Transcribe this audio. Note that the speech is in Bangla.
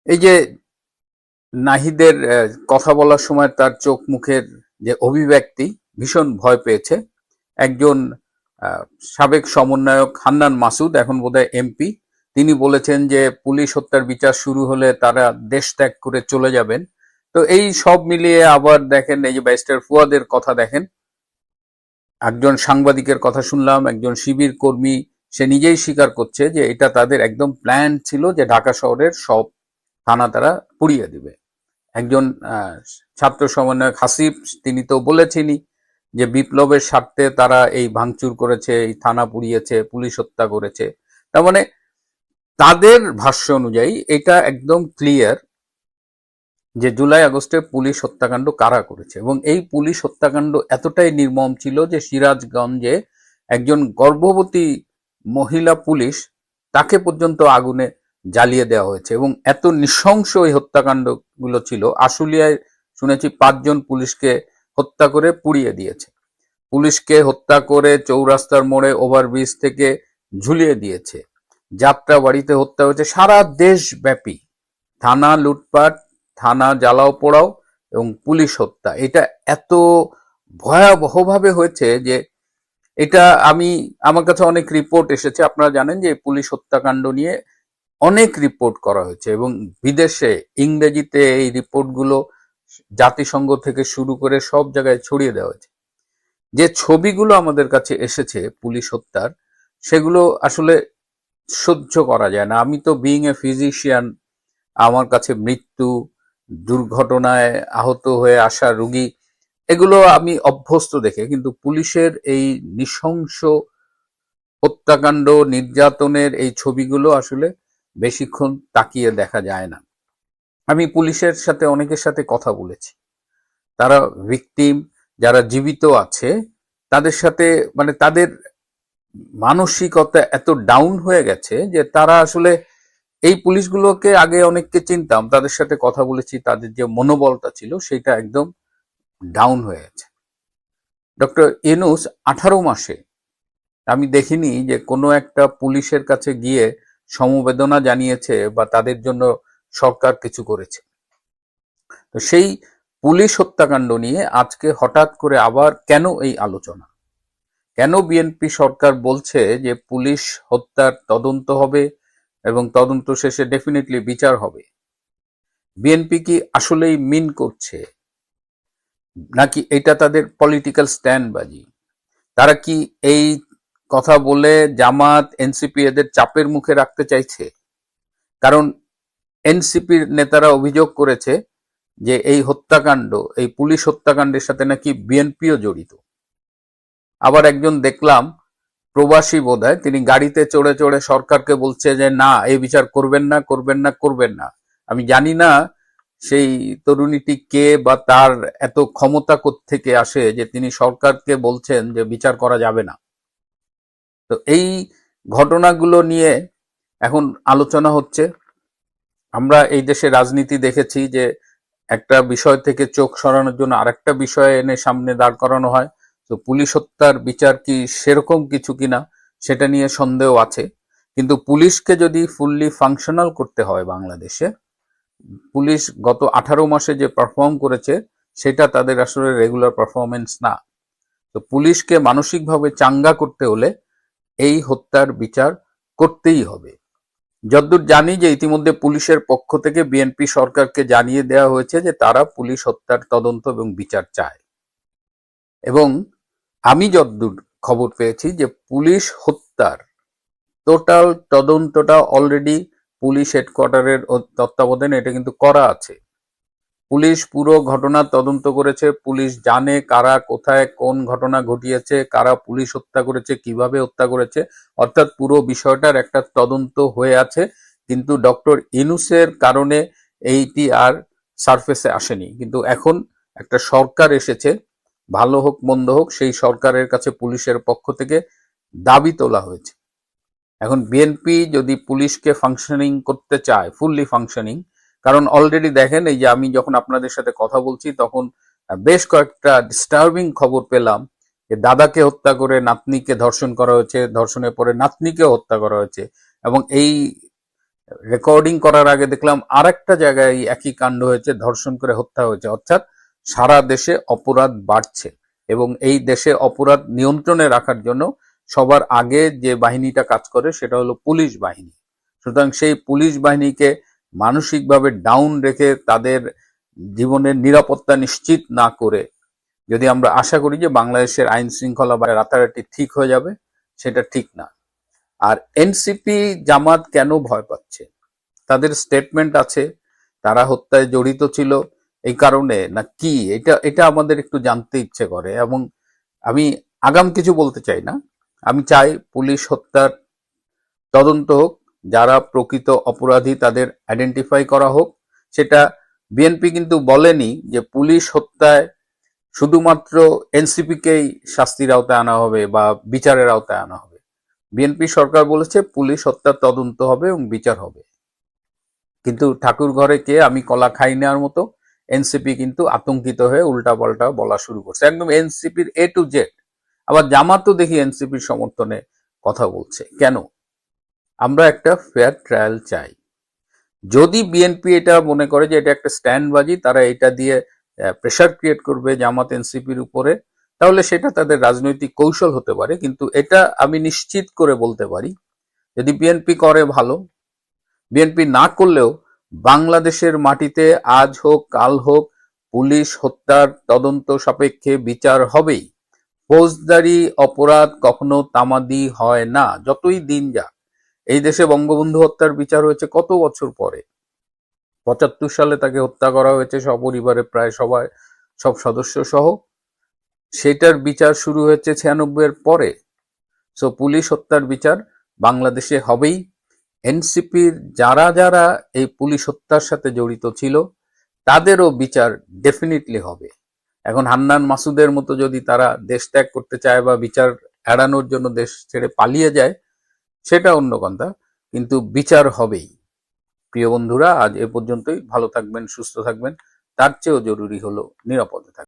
এই যে নাহিদের কথা বলার সময় তার চোখ মুখের যে অভিব্যক্তি, ভীষণ ভয় পেয়েছে। একজন সাবেক সমন্বয়ক হান্নান মাসুদ, এখন বোধহয় এমপি, তিনি বলেছেন যে পুলিশ হত্যার বিচার শুরু হলে তারা দেশ ত্যাগ করে চলে যাবেন। তো এই সব মিলিয়ে আবার দেখেন, এই যে ব্যারিস্টার ফুয়াদের কথা দেখেন, একজন সাংবাদিকের কথা শুনলাম, একজন শিবির কর্মী, সে নিজেই স্বীকার করছে যে এটা তাদের একদম প্ল্যান ছিল যে ঢাকা শহরের সব থানা তারা পুড়িয়ে দিবে। একজন ছাত্র সমন্বয়ক হাসিব, তিনি তো বলেছেনই যে বিপ্লবের স্বার্থে তারা এই ভাঙচুর করেছে, এই থানা পুড়িয়েছে, পুলিশ হত্যা করেছে। তার মানে তাদের ভাষ্য অনুযায়ী এটা একদম ক্লিয়ার যে জুলাই আগস্টে পুলিশ হত্যাকাণ্ড কারা করেছে। এবং এই পুলিশ হত্যাকাণ্ড এতটাই নির্মম ছিল যে সিরাজগঞ্জে একজন গর্ভবতী মহিলা পুলিশ, তাকে পর্যন্ত আগুনে জ্বালিয়ে দেওয়া হয়েছে। এবং এত নৃশংস এই হত্যাকাণ্ডগুলো ছিল। আশুলিয়ায় শুনেছি 5 জন পুলিশকে হত্যা করে পুড়িয়ে দিয়েছে। পুলিশকে হত্যা করে চৌরাস্তার মোড়ে ওভারব্রিজ থেকে ঝুলিয়ে দিয়েছে। যাত্রা বাড়িতে হত্যা হয়েছে। সারা দেশব্যাপী থানা লুটপাট, থানা জ্বালাও পোড়াও এবং পুলিশ হত্যা, এটা এত ভয়াবহভাবে হয়েছে যে এটা আমার কাছে অনেক রিপোর্ট এসেছে। আপনারা জানেন যে পুলিশ হত্যাকাণ্ড নিয়ে অনেক রিপোর্ট করা হয়েছে এবং বিদেশে ইংরেজিতে এই রিপোর্টগুলো জাতিসংঘ থেকে শুরু করে সব জায়গায় ছড়িয়ে দেওয়া হয়েছে। যে ছবিগুলো আমাদের কাছে এসেছে পুলিশ হত্যার, সেগুলো আসলে সহ্য করা যায় না। আমি তো বিইং এ ফিজিশিয়ান, আমার কাছে মৃত্যু, দুর্ঘটনায় আহত হয়ে আসা রোগী, এগুলো আমি অভ্যস্ত দেখে, কিন্তু পুলিশের এই নৃশংস হত্যাকাণ্ড, নির্যাতনের এই ছবিগুলো আসলে বেশিক্ষণ তাকিয়ে দেখা যায় না। আমি পুলিশের সাথে অনেকের সাথে কথা বলেছি, তারা ভিকটিম, যারা জীবিত আছে, তাদের সাথে মানে তাদের মানসিকতা এত ডাউন হয়ে গেছে যে তারা আসলে, এই পুলিশগুলোকে আগে অনেককে চিনতাম, তাদের সাথে কথা বলেছি, তাদের যে মনোবলটা ছিল সেটা একদম ডাউন হয়ে গেছে। ডক্টর ইউনূস 18 মাসে আমি দেখিনি যে কোনো একটা পুলিশের কাছে গিয়ে সমবেদনা জানিয়েছে বা তাদের জন্য সরকার কিছু করেছে। তো সেই পুলিশ হত্যাকাণ্ড নিয়ে আজকে হঠাৎ করে আবার কেন এই আলোচনা? কেন বিএনপি সরকার বলছে যে পুলিশ হত্যার তদন্ত হবে এবং তদন্ত শেষে ডেফিনেটলি বিচার হবে? বিএনপি কি আসলেই মিন করছে, নাকি এটা তাদের পলিটিক্যাল স্ট্যান্ডবাজি? তারা কি এই কথা বলে জামাত, এনসিপি এদের চাপের মুখে রাখতে চাইছে? কারণ এনসিপির নেতারা অভিযোগ করেছে যে এই হত্যাকাণ্ড, এই পুলিশ হত্যাকাণ্ডের সাথে নাকি বিএনপিও জড়িত। আবার একজন দেখলাম প্রবাসী বোধহয়, তিনি গাড়িতে চড়ে চড়ে সরকারকে বলছে যে না, এই বিচার করবেন না, করবেন না, করবেন না। আমি জানি না সেই তরুণীটি কে বা তার এত ক্ষমতা কোত্থেকে আসে যে তিনি সরকারকে বলছেন যে বিচার করা যাবে না। তো এই ঘটনাগুলো নিয়ে এখন আলোচনা হচ্ছে। আমরা এই দেশে রাজনীতি দেখেছি যে একটা বিষয় থেকে চোখ সরানোর জন্য আরেকটা বিষয় এনে সামনে দাঁড় করানো হয়। তো পুলিশ হত্যার বিচার কি সেরকম কিছু কিনা সেটা নিয়ে সন্দেহ আছে। কিন্তু পুলিশকে যদি ফুললি ফাংশনাল করতে হয় বাংলাদেশে, পুলিশ গত 18 মাসে যে পারফর্ম করেছে সেটা তাদের আসলে রেগুলার পারফরমেন্স না। তো পুলিশকে মানসিকভাবে চাঙ্গা করতে হলে এই হত্যার বিচার করতেই হবে। যতদূর জানি যে ইতিমধ্যে পুলিশের পক্ষ থেকে বিএনপি সরকারকে জানিয়ে দেওয়া হয়েছে যে তারা পুলিশ হত্যার তদন্ত এবং বিচার চায়। এবং আমি যতদূর খবর পেয়েছি যে পুলিশ হত্যার টোটাল তদন্তটা অলরেডি পুলিশ হেডকোয়ার্টারের তত্ত্বাবধানে এটা কিন্তু করা আছে। পুলিশ পুরো ঘটনার তদন্ত করেছে। পুলিশ জানে কারা কোথায় কোন ঘটনা ঘটিয়েছে, কারা পুলিশ হত্যা করেছে, কিভাবে হত্যা করেছে, অর্থাৎ পুরো বিষয়টার একটা তদন্ত হয়ে আছে। কিন্তু ডক্টর ইউনূসের কারণে এইটি আর সারফেসে আসেনি। কিন্তু এখন একটা সরকার এসেছে, ভালো হোক মন্দ হোক, সেই সরকারের কাছে পুলিশের পক্ষ থেকে দাবি তোলা হয়েছে। এখন বিএনপি যদি পুলিশকে ফাংশনিং করতে চায়, ফুললি ফাংশনিং, কারণ অলরেডি দেখেন, এই যে আমি যখন আপনাদের সাথে কথা বলছি তখন বেশ কয়েকটা ডিস্টার্বিং খবর পেলাম যে দাদাকে হত্যা করে নাতনিকে ধর্ষণ করা হয়েছে, ধর্ষণের পরে নাতনিকেও হত্যা করা হয়েছে। এবং এই রেকর্ডিং করার আগে দেখলাম আরেকটা জায়গায় এই একই কাণ্ড হয়েছে, ধর্ষণ করে হত্যা হয়েছে। অর্থাৎ সারা দেশে অপরাধ বাড়ছে এবং এই দেশে অপরাধ নিয়ন্ত্রণে রাখার জন্য সবার আগে যে বাহিনীটা কাজ করে সেটা হলো পুলিশ বাহিনী। সুতরাং সেই পুলিশ বাহিনীকে মানসিকভাবে ডাউন রেখে তাদের জীবনের নিরাপত্তা নিশ্চিত না করে যদি আমরা আশা করি যে বাংলাদেশের আইন শৃঙ্খলা বা রাতারাতি ঠিক হয়ে যাবে, সেটা ঠিক না। আর এনসিপি জামাত কেন ভয় পাচ্ছে? তাদের স্টেটমেন্ট আছে তারা হত্যায় জড়িত ছিল এই কারণে, না কি এটা এটা আমাদের একটু জানতে ইচ্ছে করে। এবং আমি আগাম কিছু বলতে চাই না, আমি চাই পুলিশ হত্যার তদন্ত হোক, যারা প্রকৃত অপরাধী তাদের আইডেন্টিফাই করা হোক। সেটা বিএনপি কিন্তু বলেনি যে পুলিশ হত্যায় শুধুমাত্র এনসিপিকেই শাস্তির আওতায় আনা হবে বা বিচারের আওতায় আনা হবে। বিএনপি সরকার বলেছে পুলিশ হত্যার তদন্ত হবে এবং বিচার হবে। কিন্তু ঠাকুর ঘরে কে আমি কলা খাই নেওয়ার মতো এনসিপি কিন্তু আতঙ্কিত হয়ে উল্টাপাল্টা বলা শুরু করছে, একদম এনসিপির এ টু জেড। আবার জামাতও দেখি এনসিপির সমর্থনে কথা বলছে। কেন? আমরা একটা ফেয়ার ট্রায়াল চাই। যদি বিএনপি এটা মনে করে যে এটা একটা স্ট্যান্ডবাজি, তারা এটা দিয়ে প্রেশার ক্রিয়েট করবে জামাত এনসিপির উপরে, তাহলে সেটা তাদের রাজনৈতিক কৌশল হতে পারে। কিন্তু এটা আমি নিশ্চিত করে বলতে পারি, যদি বিএনপি করে ভালো, বিএনপি না করলেও বাংলাদেশের মাটিতে আজ হোক কাল হোক পুলিশ হত্যার তদন্ত সাপেক্ষে বিচার হবেই। ফৌজদারি অপরাধ কখনো তামাদি হয় না, যতই দিন যাক। এই দেশে বঙ্গবন্ধু হত্যার বিচার হয়েছে কত বছর পরে? ৭৫ সালে তাকে হত্যা করা হয়েছে সপরিবারে, প্রায় সবাই, সব সদস্য সহ। সেটার বিচার শুরু হয়েছে ৯৬ এর পরে। সো পুলিশ হত্যার বিচার বাংলাদেশে হবেই। এনসিপির যারা যারা এই পুলিশ হত্যার সাথে জড়িত ছিল তাদেরও বিচার ডেফিনিটলি হবে। এখন হান্নান মাসুদের মতো যদি তারা দেশ ত্যাগ করতে চায় বা বিচার এড়ানোর জন্য দেশ ছেড়ে পালিয়ে যায়, সেটা অন্য কথা, কিন্তু বিচার হবেই। প্রিয় বন্ধুরা, আজ এ পর্যন্তই। ভালো থাকবেন, সুস্থ থাকবেন। তার চেয়েও জরুরি হলো নিরাপদে থাকবেন।